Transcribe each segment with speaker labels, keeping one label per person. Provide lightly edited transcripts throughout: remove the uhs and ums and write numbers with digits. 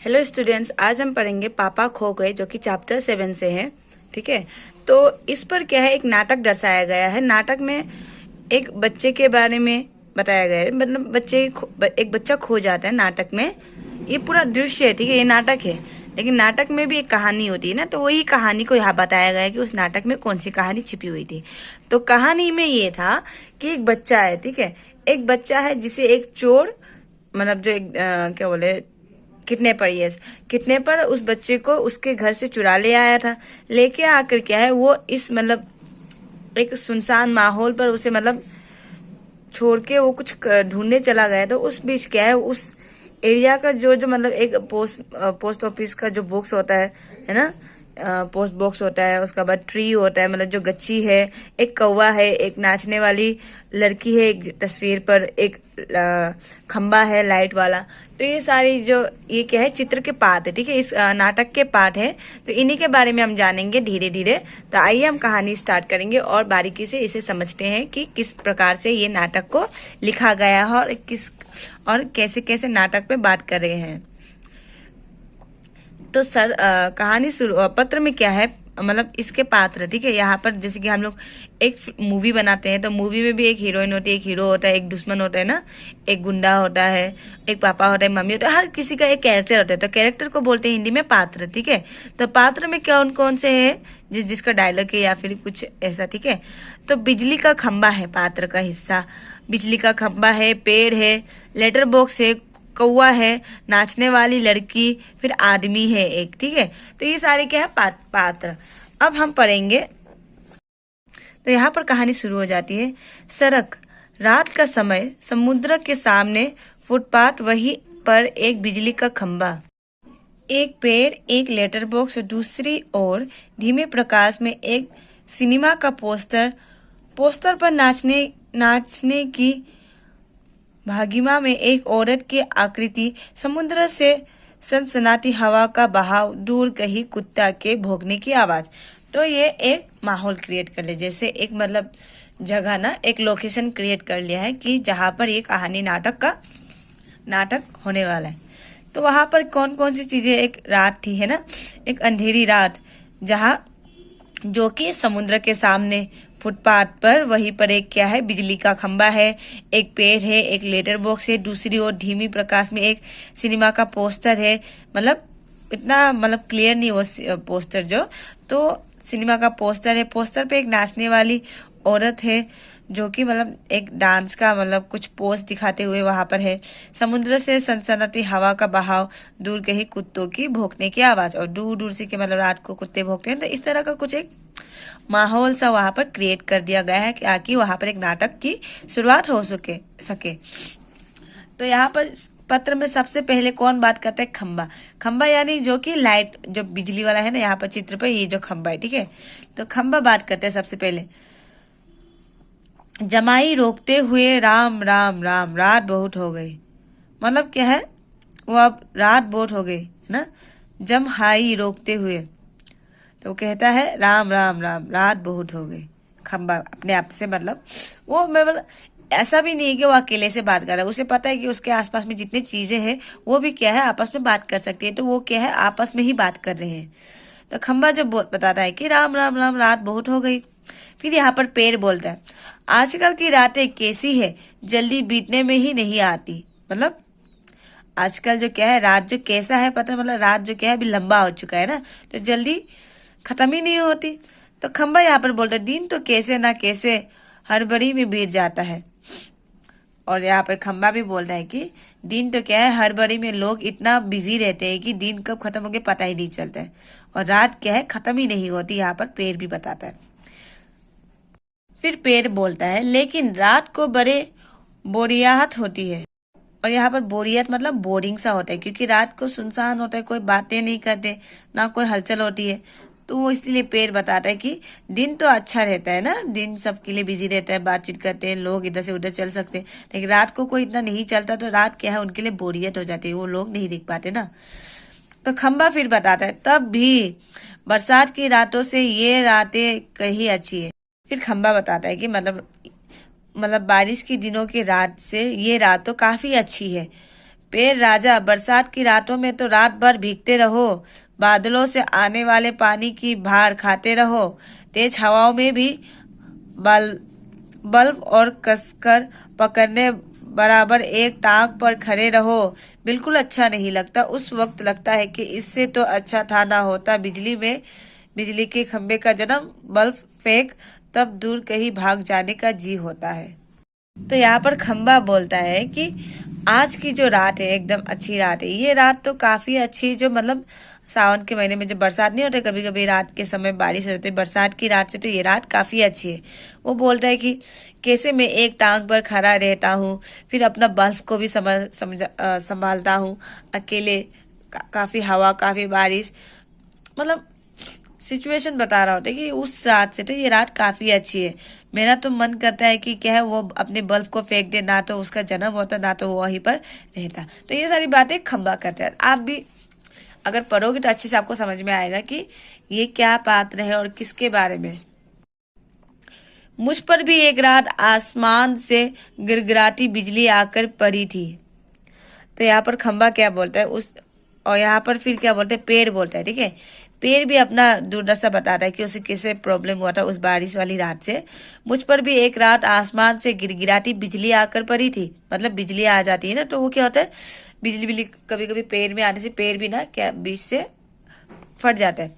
Speaker 1: Hello students, आज हम पढ़ेंगे पापा खो गए जो कि चैप्टर 7 से है। ठीक है, तो इस पर क्या है, एक नाटक दर्शाया गया है। नाटक में एक बच्चे के बारे में बताया गया है, मतलब एक बच्चा खो जाता है नाटक में। ये पूरा दृश्य है, ठीक है, ये नाटक है, लेकिन नाटक में भी एक कहानी होती है ना, तो वही कहानी को यहाँ बताया गया है कि उस नाटक में कौन सी कहानी छिपी हुई थी। तो कहानी में ये था कि एक बच्चा है, ठीक है, एक बच्चा है जिसे एक चोर, मतलब जो एक क्या बोले, किडनैपर, यस, किडनैपर उस बच्चे को उसके घर से चुरा ले आया था। लेके आकर क्या है, वो इस मतलब एक सुनसान माहौल पर उसे मतलब छोड़ के वो कुछ ढूंढने चला गया। तो उस बीच क्या है, उस एरिया का जो जो मतलब एक पोस्ट ऑफिस का जो बॉक्स होता है ना, पोस्ट बॉक्स होता है, उसका बाद ट्री होता है, मतलब जो गच्ची है, एक कौवा है, एक नाचने वाली लड़की है एक तस्वीर पर, एक खंबा है लाइट वाला। तो ये सारी जो ये क्या है, चित्र के पार्ट है, ठीक है, इस नाटक के पार्ट है। तो इन्हीं के बारे में हम जानेंगे धीरे धीरे। तो आइए हम कहानी स्टार्ट करेंगे और बारीकी से इसे समझते हैं कि किस प्रकार से ये नाटक को लिखा गया है और कैसे कैसे नाटक पे बात कर रहे हैं। तो सर कहानी शुरू पत्र में क्या है, मतलब इसके पात्र, ठीक है, यहाँ पर जैसे कि हम लोग एक मूवी बनाते हैं तो मूवी में भी एक हीरोइन होती है, एक हीरो होता है, एक दुश्मन होता है ना, एक गुंडा होता है, एक पापा होता है, मम्मी होता है, हर किसी का एक कैरेक्टर होता है। तो कैरेक्टर को बोलते हैं हिंदी में पात्र, ठीक है। तो पात्र में कौन कौन से है जिसका डायलॉग है या फिर कुछ ऐसा, ठीक है। तो बिजली का खंबा है पात्र का हिस्सा, बिजली का खंबा है, पेड़ है, लेटर बॉक्स है, कौवा है, नाचने वाली लड़की, फिर आदमी है एक, ठीक है। तो ये सारे क्या है, पात्र। अब हम पढ़ेंगे। तो यहाँ पर कहानी शुरू हो जाती है। सड़क, रात का समय, समुद्र के सामने फुटपाथ, वहीं पर एक बिजली का खंबा, एक पेड़, एक लेटर बॉक्स और दूसरी ओर धीमे प्रकाश में एक सिनेमा का पोस्टर। पोस्टर पर नाचने की भागिमा में एक औरत की आकृति, समुद्र से सनसनाती हवा का बहाव, दूर कहीं कुत्ता के भौंकने की आवाज। तो ये एक माहौल क्रिएट कर ले, जैसे एक मतलब जगह ना, एक लोकेशन क्रिएट कर लिया है कि जहां पर ये कहानी नाटक होने वाला है। तो वहां पर कौन कौन सी चीजें, एक रात थी है ना, एक अंधेरी रात, जहां जो कि समुद्र के सामने फुटपाथ पर, वहीं पर एक क्या है, बिजली का खंबा है, एक पेड़ है, एक लेटर बॉक्स है, दूसरी ओर धीमी प्रकाश में एक सिनेमा का पोस्टर है। मतलब इतना मतलब क्लियर नहीं वो पोस्टर जो, तो सिनेमा का पोस्टर है, पोस्टर पे एक नाचने वाली औरत है जो कि मतलब एक डांस का मतलब कुछ पोज दिखाते हुए वहां पर है। समुद्र से सनसनाती हवा का बहाव, दूर कहीं कुत्तों की भौंकने की आवाज, और दूर दूर से कि मतलब रात को कुत्ते भौंकते हैं। तो इस तरह का कुछ एक माहौल सा वहां पर क्रिएट कर दिया गया है ताकि वहां पर एक नाटक की शुरुआत हो सके। तो यहाँ पर पत्र में सबसे पहले कौन बात करता है, खंबा। खंबा यानी जो कि लाइट, जो बिजली वाला है ना, यहाँ पर चित्र पर ये जो खंबा है, ठीक है। तो खंबा बात करते हैं सबसे पहले। जमाई रोकते हुए, राम राम राम, रात बहुत हो गई। मतलब क्या है, वो अब रात बहुत हो गई है ना। जमहाई रोकते हुए, तो कहता है राम राम राम, रात बहुत हो गई। खंबा अपने आप से मतलब वो मतलब ऐसा भी नहीं है कि वो अकेले से बात कर रहा है, उसे पता है कि उसके आसपास में जितनी चीजें हैं वो भी क्या है, आपस में बात कर सकती है। तो वो क्या है, आपस में ही बात कर रहे हैं। तो खंबा जब बताता है कि राम राम राम, रात बहुत हो गई। फिर यहाँ पर पेड़ बोलता है, आजकल की रातें कैसी है, जल्दी बीतने में ही नहीं आती। मतलब आजकल जो क्या है, रात जो कैसा है पता है, मतलब रात जो क्या है अभी लंबा हो चुका है ना, तो जल्दी खत्म ही नहीं होती। तो खंबा यहाँ पर बोलता है, दिन तो कैसे ना कैसे हड़बड़ी में बीत जाता है। और यहाँ पर खंबा भी बोल रहा है कि दिन तो क्या है, हड़बड़ी में लोग इतना बिजी रहते हैं कि दिन कब खत्म हो गया पता ही नहीं चलता है, और रात क्या है, खत्म ही नहीं होती। यहाँ पर पेड़ भी बताता है। फिर पेड़ बोलता है, लेकिन रात को बड़े बोरियाहट होती है। और यहाँ पर बोरियत मतलब बोरिंग सा होता है, क्योंकि रात को सुनसान होता है, कोई बातें नहीं करते, ना कोई हलचल होती है। तो वो इसलिए पेड़ बताता है कि दिन तो अच्छा रहता है ना, दिन सबके लिए बिजी रहता है, बातचीत करते हैं लोग, इधर से उधर चल सकते हैं, लेकिन रात को कोई इतना नहीं चलता, तो रात क्या है, उनके लिए बोरियत हो जाती है, वो लोग नहीं दिख पाते ना। तो खंबा फिर बताता है, तब भी बरसात की रातों से ये रातें कहीं अच्छी है। फिर खंबा बताता है कि मतलब बारिश के दिनों की रात से ये रात तो काफी अच्छी है। पेड़ राजा, बरसात की रातों में तो रात भर भीगते रहो, बादलों से आने वाले पानी की भार खाते रहो, तेज हवाओं में भी बल बल्ब और कसकर पकड़ने बराबर एक टांग पर खड़े रहो। बिल्कुल अच्छा नहीं लगता। उस वक्त लगता है कि इससे तो अच्छा था ना होता बिजली के खंभे का जन्म, बल्ब फेंक तब दूर कहीं भाग जाने का जी होता है। तो यहाँ पर खंबा बोलता है कि आज की जो रात है एकदम अच्छी रात है। ये रात तो काफी अच्छी, जो मतलब सावन के महीने में जब बरसात नहीं होते, कभी कभी रात के समय बारिश हो जाती है, बरसात की रात से तो ये रात काफी अच्छी है। वो बोलता है कि कैसे मैं एक टांग पर खड़ा रहता हूँ, फिर अपना बल्ब को भी संभालता हूँ अकेले, काफी हवा, काफी बारिश, मतलब सिचुएशन बता रहा होता है कि उस रात से तो ये रात काफी अच्छी है। मेरा तो मन करता है कि क्या है, वो अपने बल्ब को फेंक दे, ना तो उसका जन्म होता, ना तो वो वहीं पर रहता। तो ये सारी बातें खंबा करता है। आप भी अगर पढ़ोगे तो अच्छे से आपको समझ में आएगा कि ये क्या पात्र है और किसके बारे में। मुझ पर भी एक रात आसमान से गिरगिराती बिजली आकर पड़ी थी। तो यहाँ पर खंबा क्या बोलता है उस, और यहाँ पर फिर क्या बोलते हैं, पेड़ बोलता है। ठीक है, पेड़ भी अपना दुर्दशा बताता है कि उसे किससे प्रॉब्लम हुआ था उस बारिश वाली रात से। मुझ पर भी एक रात आसमान से गिरगिराती बिजली आकर पड़ी थी। मतलब बिजली आ जाती है ना, तो वो क्या होता है, बिजली कभी कभी पेड़ में आने से पेड़ भी ना क्या बीच से फट जाता है।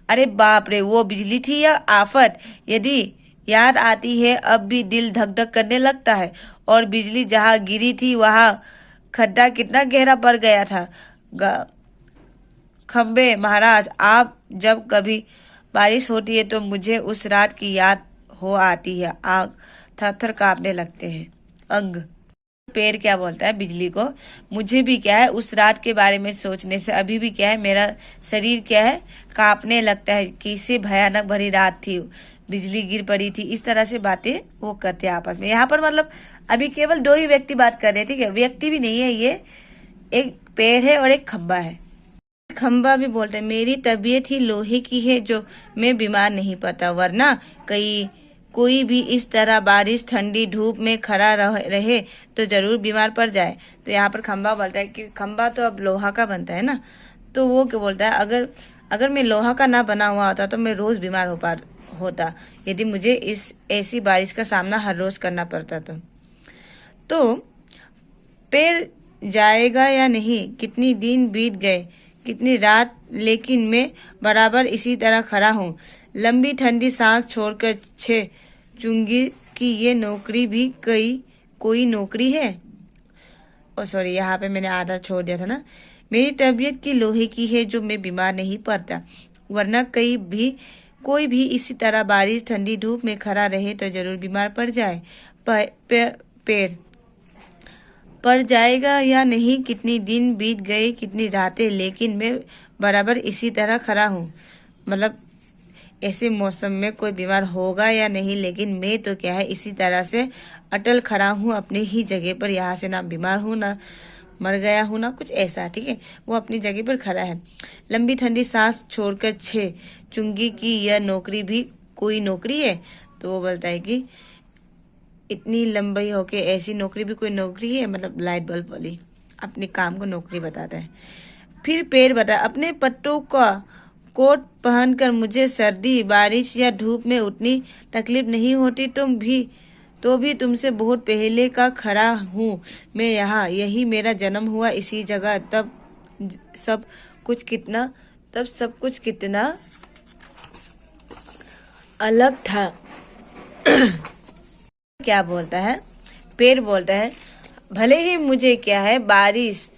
Speaker 1: अरे बाप रे, वो बिजली थी या आफत? यदि याद आती है अब भी दिल धक धक करने लगता है। और बिजली जहाँ गिरी थी वहां खड्डा कितना गहरा पड़ गया था। खंबे महाराज, आप जब कभी बारिश होती है तो मुझे उस रात की याद हो आती है, आग थर थर कांपने लगते हैं अंग। पेड़ क्या बोलता है बिजली को, मुझे भी क्या है उस रात के बारे में सोचने से अभी भी क्या है मेरा शरीर क्या है कांपने लगता है। कैसे भयानक भरी रात थी, बिजली गिर पड़ी थी। इस तरह से बातें वो करते हैं आपस में। यहाँ पर मतलब अभी केवल दो ही व्यक्ति बात कर रहे हैं। ठीक है, व्यक्ति भी नहीं है, ये एक पेड़ है और एक खंबा है। खंबा भी बोलते हैं मेरी तबीयत ही लोहे की है जो मैं बीमार नहीं पड़ता, वरना कोई भी इस तरह बारिश ठंडी धूप में खड़ा रहे तो जरूर बीमार पड़ जाए। तो यहाँ पर खंबा बोलता है कि खंबा तो अब लोहा का बनता है ना, तो वो क्या बोलता है, अगर मैं लोहा का ना बना हुआ होता तो मैं रोज बीमार होता यदि मुझे इस ऐसी बारिश का सामना हर रोज करना पड़ता। तो पेड़ जाएगा या नहीं, कितनी दिन बीत गए, कितनी रात, लेकिन मैं बराबर इसी तरह खड़ा हूँ। लंबी ठंडी सांस छोड़कर चूंगी कि ये नौकरी भी कोई नौकरी है। ओ सॉरी, यहाँ पे मैंने आधा छोड़ दिया था ना। मेरी तबीयत की लोहे की है जो मैं बीमार नहीं पड़ता, वरना कोई भी इसी तरह बारिश ठंडी धूप में खड़ा रहे तो जरूर बीमार पड़ जाए। पेड़ पड़ जाएगा या नहीं, कितनी दिन बीत गए, कितनी रातें, लेकिन मैं बराबर इसी तरह खड़ा हूँ। मतलब ऐसे मौसम में कोई बीमार होगा या नहीं, लेकिन मैं तो क्या है इसी तरह से अटल खड़ा हूँ अपनी ही जगह पर। यहाँ से ना बीमार हूँ, ना मर गया हूँ, ना कुछ ऐसा। ठीक है, वो अपनी जगह पर खड़ा है। लंबी ठंडी सांस छोड़कर चुंगी की यह नौकरी भी कोई नौकरी है। तो वो बोलता है कि इतनी लंबी होके ऐसी नौकरी भी कोई नौकरी है, मतलब लाइट बल्ब वाली, अपने काम को नौकरी बताता है। फिर पेड़ बता, अपने पत्तों का कोट पहनकर मुझे सर्दी बारिश या धूप में उतनी तकलीफ नहीं होती। तो भी तुमसे बहुत पहले का खड़ा हूँ मैं यहाँ, यही मेरा जन्म हुआ इसी जगह। तब सब कुछ कितना अलग था। क्या बोलता है पेड़, बोलता है भले ही मुझे क्या है बारिश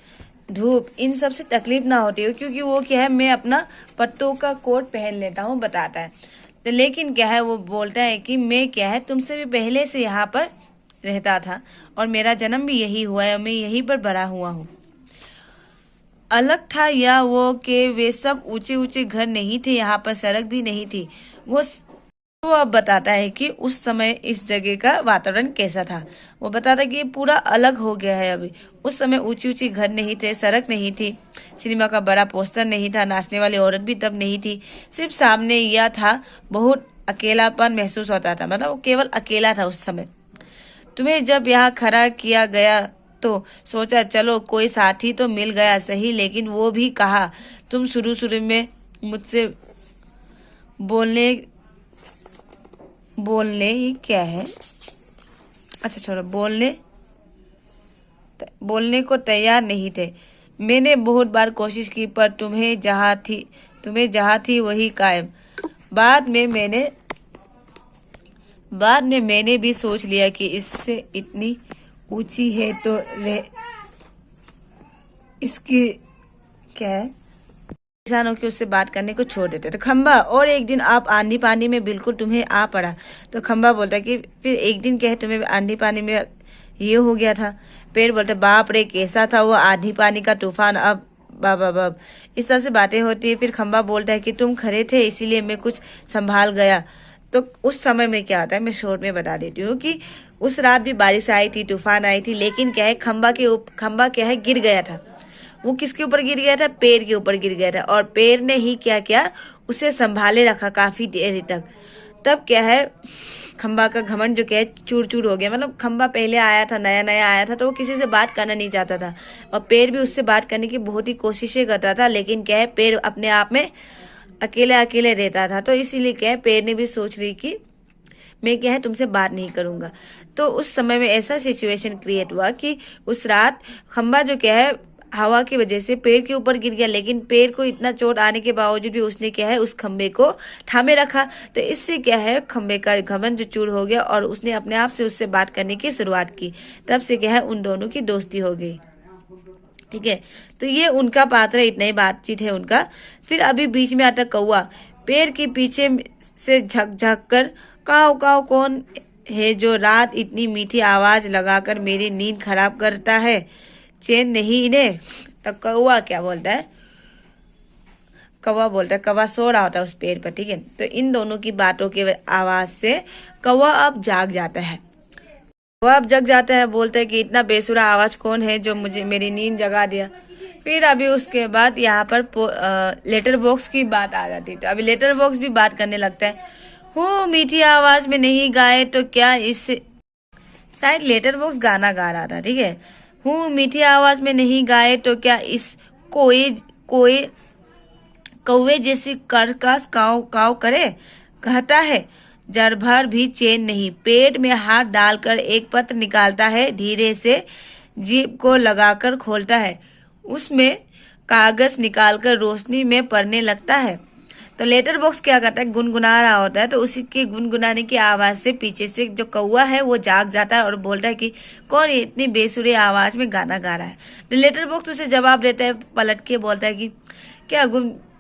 Speaker 1: धूप इन सब से तकलीफ ना होती हो, क्योंकि वो क्या है मैं अपना पत्तों का कोट पहन लेता हूँ, बताता है। तो लेकिन क्या है वो बोलता है कि मैं क्या है तुमसे भी पहले से यहाँ पर रहता था और मेरा जन्म भी यही हुआ है और मैं यहीं पर बड़ा हुआ हूँ। अलग था या वो कि वे सब ऊंचे ऊंचे घर नहीं थे, यहाँ पर सड़क भी नहीं थी। वो अब बताता है कि उस समय इस जगह का वातावरण कैसा था। वो बताता है कि ये पूरा अलग हो गया है अभी। उस समय ऊंची ऊंची घर नहीं थे, सड़क नहीं थी, सिनेमा का बड़ा पोस्टर नहीं था, नाचने वाली औरत भी तब नहीं थी। सिर्फ सामने यह था, बहुत अकेलापन महसूस होता था। मतलब वो केवल अकेला था उस समय। तुम्हें जब यहाँ खड़ा किया गया तो सोचा चलो कोई साथी तो मिल गया सही, लेकिन वो भी कहा तुम शुरू शुरू में मुझसे बोलने बोलने ये क्या है, अच्छा छोड़ो, बोलने को तैयार नहीं थे। मैंने बहुत बार कोशिश की पर तुम्हें जहाँ थी वही कायम। बाद में मैंने भी सोच लिया कि इससे इतनी ऊंची है तो इसकी क्या है, इंसानों की उससे बात करने को छोड़ देते। तो खंबा, और एक दिन आप आंधी पानी में बिल्कुल तुम्हें आ पड़ा। तो खंबा बोलता कि फिर एक दिन क्या है तुम्हें आंधी पानी में ये हो गया था। पेड़ बोलते बाप रे कैसा था वो आंधी पानी का तूफान, अब बाबा इस तरह से बातें होती है। फिर खंबा बोलता है कि तुम खड़े थे इसीलिए मैं कुछ संभाल गया। तो उस समय में क्या होता है, मैं शॉर्ट में बता देती हूँ कि उस रात भी बारिश आई थी, तूफान आई थी, लेकिन क्या है खंबा क्या है गिर गया था। वो किसके ऊपर गिर गया था, पेड़ के ऊपर गिर गया था, और पेड़ ने ही क्या किया, उसे संभाले रखा काफी देर तक। तब क्या है, खंबा का घमंड जो क्या है चूर चूर हो गया। मतलब खंबा पहले आया था, नया नया आया था, तो वो किसी से बात करना नहीं चाहता था, और पेड़ भी उससे बात करने की बहुत ही कोशिशें करता था, लेकिन क्या है पेड़ अपने आप में अकेले अकेले रहता था। तो इसीलिए क्या है पेड़ ने भी सोच ली कि मैं क्या है तुमसे बात नहीं करूंगा। तो उस समय में ऐसा सिचुएशन क्रिएट हुआ कि उस रात खंबा जो क्या है हवा की वजह से पेड़ के ऊपर गिर गया, लेकिन पेड़ को इतना चोट आने के बावजूद भी उसने क्या है उस खंबे को थामे रखा। तो इससे क्या है खंबे का घमंड जो चूर हो गया, और उसने अपने आप से उससे बात करने की शुरुआत की। तब से क्या है उन दोनों की दोस्ती हो गई। ठीक है, तो ये उनका पात्र, इतना ही बातचीत है उनका। फिर अभी बीच में आता कौआ। पेड़ के पीछे से झक कर काव काव कौन है जो रात इतनी मीठी आवाज लगाकर मेरी नींद खराब करता है, चैन नहीं इन्हें। तो कौआ क्या बोलता है, कौवा बोलता है, कौवा सो रहा होता है उस पेड़ पर। ठीक है, तो इन दोनों की बातों की आवाज से कौवा अब जाग जाता है। कौवा अब जग जाता है, बोलता है कि इतना बेसुरा आवाज कौन है जो मुझे मेरी नींद जगा दिया। फिर अभी उसके बाद यहाँ पर लेटर बॉक्स की बात आ जाती है। तो अभी लेटर बॉक्स भी बात करने लगता है। हो मीठी आवाज में नहीं गाए तो क्या इस, शायद लेटर बॉक्स गाना गा रहा था। ठीक है, हूँ मीठी आवाज में नहीं गाए तो क्या इस कोई कौवे जैसी कर्कश काव काव करे, कहता है जर भर भी चैन नहीं। पेट में हाथ डालकर एक पत्र निकालता है, धीरे से जीभ को लगाकर खोलता है, उसमें कागज निकालकर रोशनी में पड़ने लगता है। तो लेटर बॉक्स क्या करता है, गुनगुना रहा होता है, तो उसी के गुनगुनाने की आवाज से पीछे से जो कौवा है वो जाग जाता है और बोलता है कि कौन इतनी बेसुरी आवाज में गाना गा रहा है। तो लेटर बॉक्स उसे जवाब देता है, पलट के बोलता है कि क्या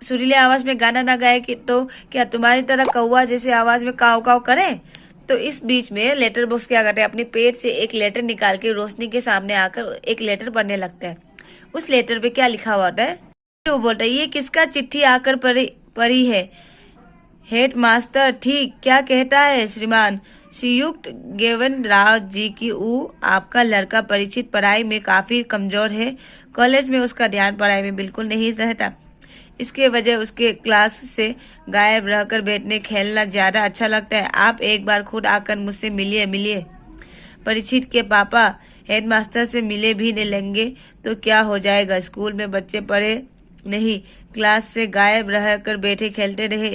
Speaker 1: सुरीले आवाज में गाना ना गाए कि तो क्या तुम्हारी तरह कौवा जैसे आवाज में काव काव करे। तो इस बीच में लेटर बॉक्स क्या करता है, अपने पेट से एक लेटर निकाल के रोशनी के सामने आकर एक लेटर पढ़ने लगता है। उस लेटर पे क्या लिखा हुआ होता है, वो बोलता है ये किसका चिट्ठी आकर पड़ी है, हेड मास्टर ठीक क्या कहता है श्रीमान श्रीयुक्त गेवन राव जी की आपका लड़का परिचित पढ़ाई में काफी कमजोर है, कॉलेज में उसका ध्यान पढ़ाई में बिल्कुल नहीं रहता, इसके वजह उसके क्लास से गायब रहकर बैठने खेलना ज्यादा अच्छा लगता है, आप एक बार खुद आकर मुझसे मिलिए। परिचित के पापा हेडमास्टर से मिले भी नहीं लेंगे तो क्या हो जाएगा, स्कूल में बच्चे पढ़े नहीं, क्लास से गायब रहकर बैठे खेलते रहे,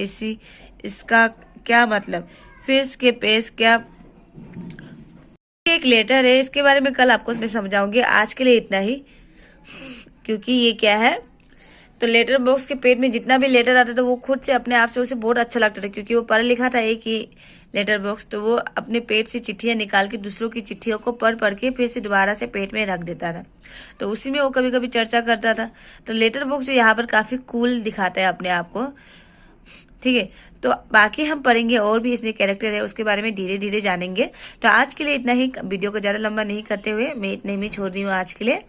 Speaker 1: इसका क्या मतलब। फिर इसके पेश क्या एक लेटर है, इसके बारे में कल आपको मैं समझाऊंगी। आज के लिए इतना ही, क्योंकि ये क्या है, तो लेटर बॉक्स के पेट में जितना भी लेटर आता था वो खुद से अपने आप से उसे बहुत अच्छा लगता था, क्योंकि वो पढ़ा लिखा था एक ही लेटर बॉक्स, तो वो अपने पेट से चिट्ठियां निकाल के दूसरों की चिट्ठियों को पढ़ के फिर से दोबारा से पेट में रख देता था। तो उसी में वो कभी कभी चर्चा करता था। तो लेटर बॉक्स यहाँ पर काफी कूल दिखाता है अपने आप को। ठीक है, तो बाकी हम पढ़ेंगे और भी इसमें कैरेक्टर है उसके बारे में धीरे धीरे जानेंगे। तो आज के लिए इतना ही, वीडियो को ज्यादा लंबा नहीं करते हुए मैं इतने में छोड़ रही हूँ आज के लिए।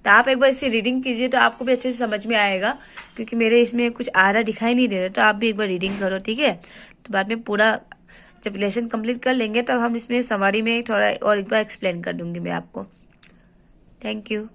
Speaker 1: तो आप एक बार इससे रीडिंग कीजिए तो आपको भी अच्छे से समझ में आएगा, क्योंकि मेरे इसमें कुछ आ रहा दिखाई नहीं दे रहा। तो आप भी एक बार रीडिंग करो, ठीक है। तो बाद में पूरा जब लेसन कंप्लीट कर लेंगे तब हम इसमें समरी में थोड़ा और एक बार एक्सप्लेन कर दूंगी मैं आपको। Thank you.